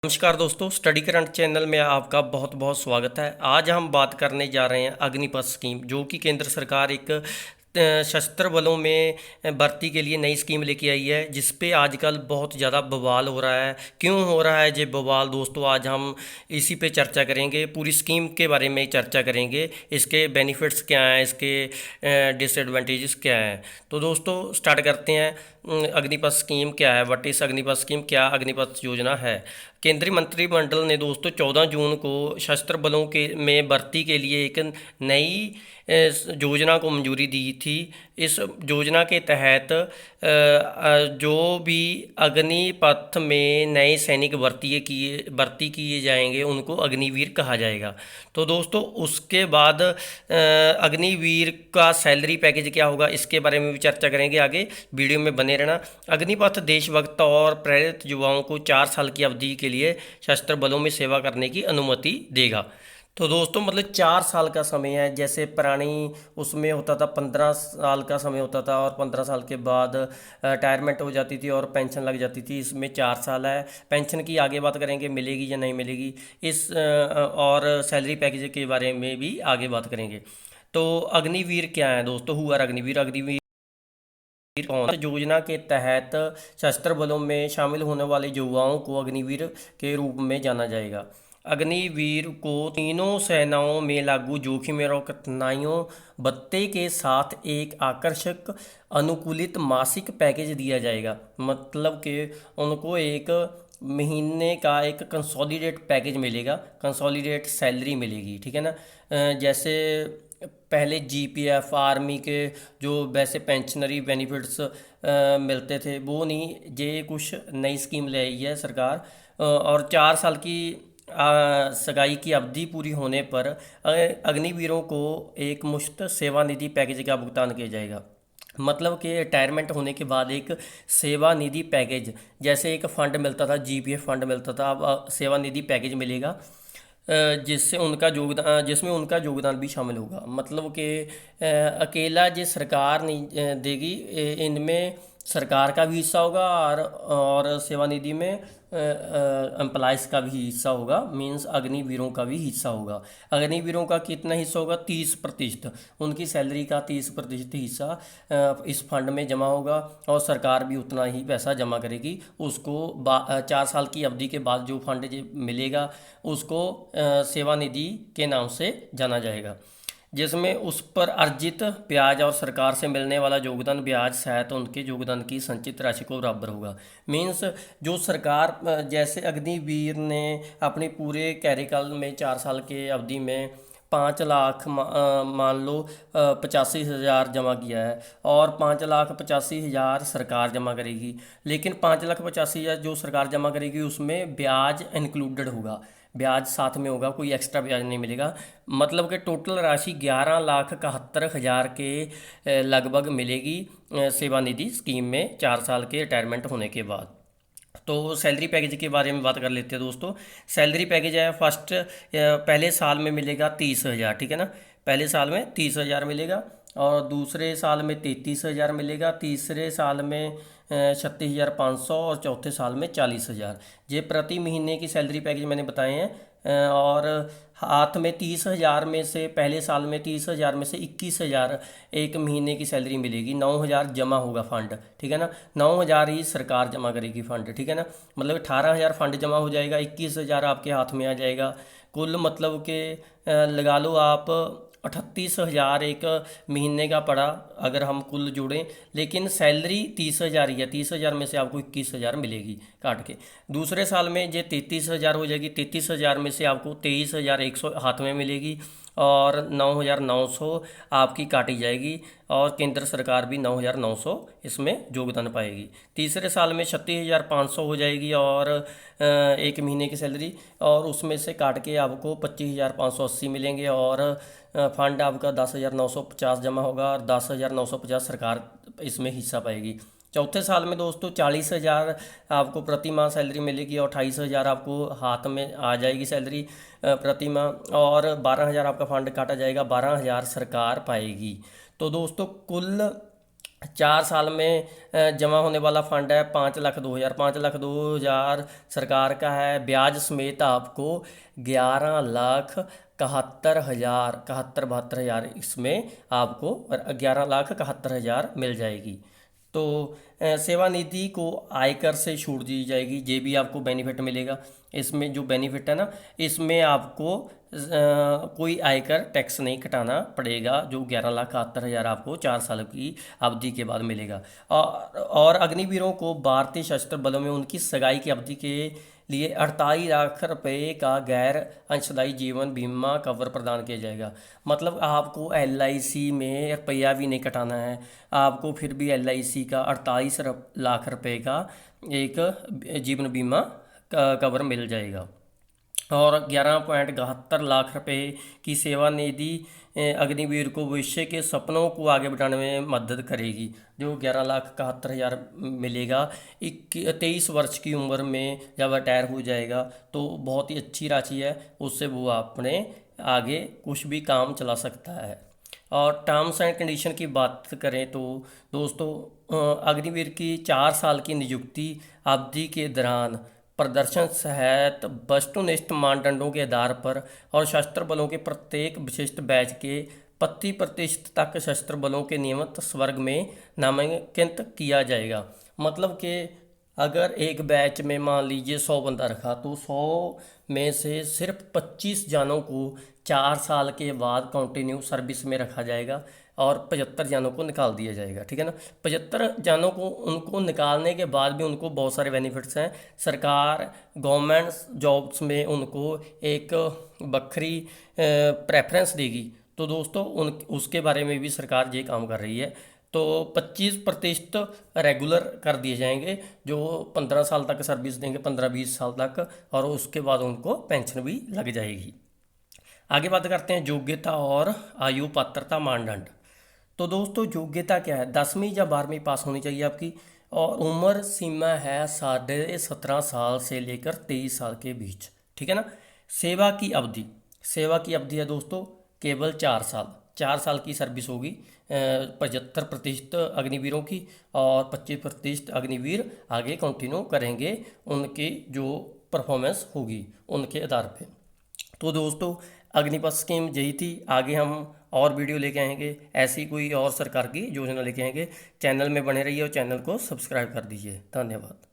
नमस्कार दोस्तों, study current channel में आपका बहुत बहुत स्वागत है। आज हम बात करने जा रहे हैं अग्निपथ स्कीम, जो कि केंद्र सरकार एक सशस्त्र बलों में भर्ती के लिए नई स्कीम लेके आई है, जिस पे आजकल बहुत ज़्यादा बवाल हो रहा है। क्यों हो रहा है ये बवाल दोस्तों? आज हम इसी पे चर्चा करेंगे, पूरी स्कीम के बारे में चर्चा करेंगे। इसके बेनिफिट्स क्या हैं, इसके डिसएडवांटेजेस क्या हैं। तो दोस्तों स्टार्ट करते हैं। अग्निपथ स्कीम क्या है? What is Agnipath scheme? क्या अग्निपथ योजना है? केंद्रीय मंत्रिमंडल ने दोस्तों 14 जून को सशस्त्र बलों के में भर्ती के लिए एक नई योजना को मंजूरी दी थी। इस योजना के तहत जो भी अग्निपथ में नए सैनिक भर्ती किए जाएंगे उनको अग्निवीर कहा जाएगा। तो दोस्तों उसके बाद अग्निवीर का सैलरी पैकेज क्या होगा, इसके बारे में भी चर्चा करेंगे। आगे वीडियो में बने रहना। अग्निपथ देशभक्त और प्रेरित युवाओं को 4 साल की अवधि के लिए सशस्त्र बलों में सेवा करने की अनुमति देगा। तो दोस्तों मतलब 4 साल का समय है। जैसे पुरानी उसमें होता था 15 साल का समय होता था, और 15 साल के बाद रिटायरमेंट हो जाती थी और पेंशन लग जाती थी। इसमें 4 साल है। पेंशन की आगे बात करेंगे, मिलेगी या नहीं मिलेगी और सैलरी पैकेज के बारे में भी आगे बात करेंगे। तो अग्निवीर क्या है दोस्तों? Who are Agniveer? अग्निवीर कौन? योजना के तहत सशस्त्र बलों में शामिल होने वाले युवाओं को अग्निवीर के रूप में जाना जाएगा। अग्निवीर को तीनों सेनाओं में लागू जोखिम और कठिनाइयों भत्ते के साथ एक आकर्षक अनुकूलित मासिक पैकेज दिया जाएगा। मतलब कि उनको एक महीने का एक कंसोलिडेट पैकेज मिलेगा, कंसोलिडेट सैलरी मिलेगी। ठीक है ना? जैसे पहले जीपीएफ आर्मी के जो वैसे पेंशनरी बेनिफिट्स मिलते थे वो नहीं, ये कुछ नई स्कीम ले आई है सरकार। और 4 साल की सगाई की अवधि पूरी होने पर अग्निवीरों को एक मुश्त सेवानिधि पैकेज का भुगतान किया जाएगा। मतलब कि रिटायरमेंट होने के बाद एक सेवानिधि पैकेज, जैसे एक फ़ंड मिलता था, जीपीएफ फंड मिलता था, अब सेवानिधि पैकेज मिलेगा जिससे उनका योगदान, जिसमें उनका योगदान भी शामिल होगा। मतलब कि अकेला जो सरकार नहीं देगी, इनमें सरकार का भी हिस्सा होगा और सेवानिधि में एम्प्लॉयज़ का भी हिस्सा होगा। मींस अग्निवीरों का भी हिस्सा होगा। अग्निवीरों का कितना हिस्सा होगा? 30%। उनकी सैलरी का 30% हिस्सा इस फंड में जमा होगा, और सरकार भी उतना ही पैसा जमा करेगी। उसको 4 साल की अवधि के बाद जो फंड मिलेगा उसको सेवानिधि के नाम से जाना जाएगा, जिसमें उस पर अर्जित ब्याज और सरकार से मिलने वाला योगदान ब्याज सहित उनके योगदान की संचित राशि को बराबर होगा। मीन्स जो सरकार, जैसे अग्निवीर ने अपने पूरे कार्यकाल में 4 साल के अवधि में 5 लाख मान लो 85,000 जमा किया है, और 5,85,000 सरकार जमा करेगी। लेकिन 5,85,000 जो सरकार जमा करेगी उसमें ब्याज इंक्लूडेड होगा, ब्याज साथ में होगा, कोई एक्स्ट्रा ब्याज नहीं मिलेगा। मतलब कि टोटल राशि 11,71,000 के लगभग मिलेगी सेवानिधि स्कीम में 4 साल के रिटायरमेंट होने के बाद। तो सैलरी पैकेज के बारे में बात कर लेते हैं दोस्तों। सैलरी पैकेज है, फर्स्ट पहले साल में मिलेगा 30,000। ठीक है ना? पहले साल में 30,000 मिलेगा, और दूसरे साल में 33,000 मिलेगा, तीसरे साल में 36,500, और चौथे साल में 40,000। ये प्रति महीने की सैलरी पैकेज मैंने बताए हैं। और हाथ में 30,000 में से, पहले साल में 30,000 में से 21,000 एक महीने की सैलरी मिलेगी। 9,000 जमा होगा फंड। ठीक है ना? 9,000 ही सरकार जमा करेगी फंड। ठीक है ना? मतलब 18,000 फंड जमा हो जाएगा, 21,000 आपके हाथ में आ जाएगा। कुल मतलब कि लगा लो आप 38,000 एक महीने का पड़ा अगर हम कुल जोड़ें। लेकिन सैलरी 30,000 ही है, 30,000 में से आपको 21,000 मिलेगी काट के। दूसरे साल में ये 33,000 हो जाएगी, 33,000 में से आपको 23,100 हाथ में मिलेगी, और 9,900 आपकी काटी जाएगी, और केंद्र सरकार भी 9,900 इसमें योगदान पाएगी। तीसरे साल में 36,500 हो जाएगी, और एक महीने की सैलरी, और उसमें से काट के आपको 25,580 मिलेंगे, और फंड आपका 10,950 जमा होगा, और 10,950 सरकार इसमें हिस्सा पाएगी। चौथे साल में दोस्तों 40,000 आपको प्रति माह सैलरी मिलेगी, और 28,000 आपको हाथ में आ जाएगी सैलरी प्रति माह, और 12,000 आपका फंड काटा जाएगा, 12,000 सरकार पाएगी। तो दोस्तों कुल 4 साल में जमा होने वाला फंड है 5,02,000। 5,02,000 सरकार का है। ब्याज समेत आपको 11,71,000, 71,72,000 इसमें आपको 11,71,000 मिल जाएगी। तो सेवानिधि को आयकर से छूट दी जाएगी, ये भी आपको बेनिफिट मिलेगा। इसमें जो बेनिफिट है ना, इसमें आपको कोई आयकर टैक्स नहीं कटाना पड़ेगा, जो 11,71,000 आपको 4 साल की अवधि के बाद मिलेगा। और अग्निवीरों को भारतीय सशस्त्र बलों में उनकी सगाई की अवधि के लिए 48 लाख रुपए का गैर अंशदायी जीवन बीमा कवर प्रदान किया जाएगा। मतलब आपको LIC में रुपया भी नहीं कटाना है, आपको फिर भी LIC का 48 लाख रुपए का एक जीवन बीमा कवर मिल जाएगा। और 11.72 लाख रुपए की सेवानिधि अग्निवीर को भविष्य के सपनों को आगे बढ़ाने में मदद करेगी। जो 11,71,000 मिलेगा 23 वर्ष की उम्र में जब रिटायर हो जाएगा, तो बहुत ही अच्छी राशि है, उससे वो अपने आगे कुछ भी काम चला सकता है। और टर्म्स एंड कंडीशन की बात करें तो दोस्तों, अग्निवीर की 4 साल की नियुक्ति अवधि के दौरान प्रदर्शन सहित वस्तुनिष्ठ मानदंडों के आधार पर और सशस्त्र बलों के प्रत्येक विशिष्ट बैच के 25% तक सशस्त्र बलों के नियमित वर्ग में नामांकित किया जाएगा। मतलब कि अगर एक बैच में मान लीजिए 100 बंदा रखा, तो 100 में से सिर्फ 25 जानों को 4 साल के बाद कंटिन्यू सर्विस में रखा जाएगा और 75 जानों को निकाल दिया जाएगा। ठीक है ना। 75 जानों को उनको निकालने के बाद भी उनको बहुत सारे बेनिफिट्स हैं। सरकार गवर्नमेंट जॉब्स में उनको एक बखरी प्रेफरेंस देगी। तो दोस्तों उसके बारे में भी सरकार ये काम कर रही है। तो 25% रेगुलर कर दिए जाएंगे, जो 15 साल तक सर्विस देंगे, 15-20 साल तक, और उसके बाद उनको पेंशन भी लग जाएगी। आगे बात करते हैं योग्यता और आयु पात्रता मानदंड। तो दोस्तों योग्यता क्या है? 10वीं या 12वीं पास होनी चाहिए आपकी, और उम्र सीमा है 17.5 साल से लेकर 23 साल के बीच। ठीक है ना। सेवा की अवधि है दोस्तों केवल 4 साल। 4 साल की सर्विस होगी 75% अग्निवीरों की, और 25% अग्निवीर आगे कंटिन्यू करेंगे उनकी जो परफॉर्मेंस होगी उनके आधार पे। तो दोस्तों अग्निपथ स्कीम यही थी। आगे हम और वीडियो लेके आएंगे, ऐसी कोई और सरकार की योजना लेके आएंगे। चैनल में बने रहिए और चैनल को सब्सक्राइब कर दीजिए। धन्यवाद।